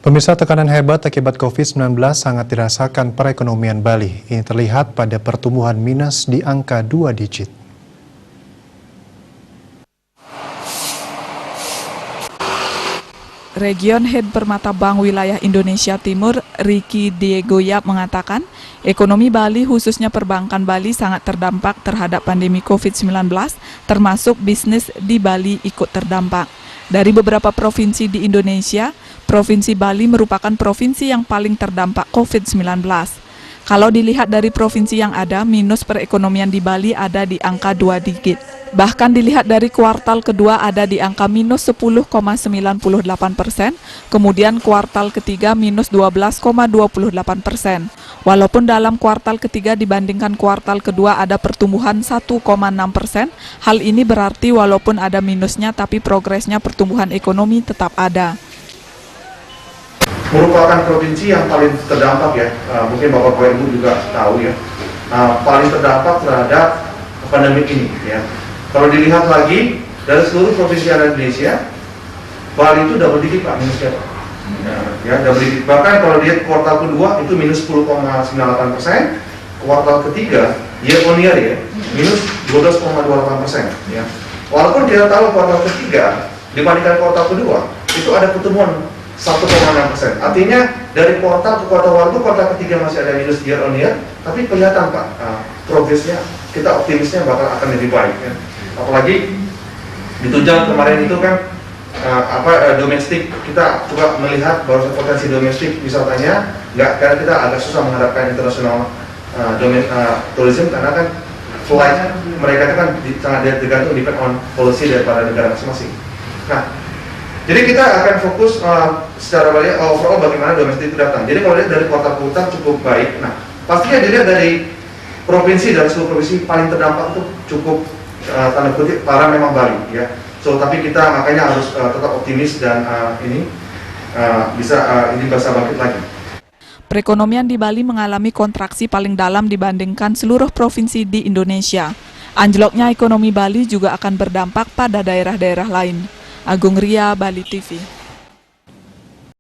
Pemirsa, tekanan hebat akibat COVID-19 sangat dirasakan perekonomian Bali. Ini terlihat pada pertumbuhan minus di angka 2 digit. Region Head Permata Bank Wilayah Indonesia Timur, Ricky Diego Yap mengatakan, ekonomi Bali khususnya perbankan Bali sangat terdampak terhadap pandemi COVID-19, termasuk bisnis di Bali ikut terdampak. Dari beberapa provinsi di Indonesia, Provinsi Bali merupakan provinsi yang paling terdampak COVID-19. Kalau dilihat dari provinsi yang ada, minus perekonomian di Bali ada di angka 2 digit. Bahkan dilihat dari kuartal kedua ada di angka minus 10,98%, kemudian kuartal ketiga minus 12,28%. Walaupun dalam kuartal ketiga dibandingkan kuartal kedua ada pertumbuhan 1,6%, hal ini berarti walaupun ada minusnya tapi progresnya pertumbuhan ekonomi tetap ada. Merupakan provinsi yang paling terdampak ya, mungkin Bapak Ibu juga tahu ya, paling terdampak terhadap pandemi ini ya. Kalau dilihat lagi dari seluruh provinsi yang ada di Indonesia, Bali itu double digit Pak, minusnya Pak. Ya, double digit. Bahkan kalau lihat kuartal kedua itu minus 10,98%, kuartal ketiga year on year ya, minus 12,28% ya. Walaupun kita tahu kuartal ketiga dibandingkan kuartal kedua itu ada pertumbuhan 1,6%. Artinya dari kuartal ke kuartal waktu, kuartal ketiga masih ada minus year on year, tapi kelihatan Pak, progresnya kita optimisnya bakal akan lebih baik ya. Apalagi ditunjang kemarin itu kan domestik, kita juga melihat bahwa potensi domestik wisatanya karena kita agak susah mengharapkan internasional tourism karena kan flight mereka itu kan sangat tergantung depend on policy daripada negara masing-masing. Nah, jadi kita akan fokus secara balik overall bagaimana domestik itu datang. Jadi kalau lihat dari kuartal-kuartal cukup baik. Nah, pastinya dilihat dari provinsi dari seluruh provinsi paling terdampak itu cukup tanda kutip parah memang Bali ya. So tapi kita makanya harus tetap optimis dan ini bisa bangkit lagi. Perekonomian di Bali mengalami kontraksi paling dalam dibandingkan seluruh provinsi di Indonesia. Anjloknya ekonomi Bali juga akan berdampak pada daerah-daerah lain. Agung Ria, Bali TV.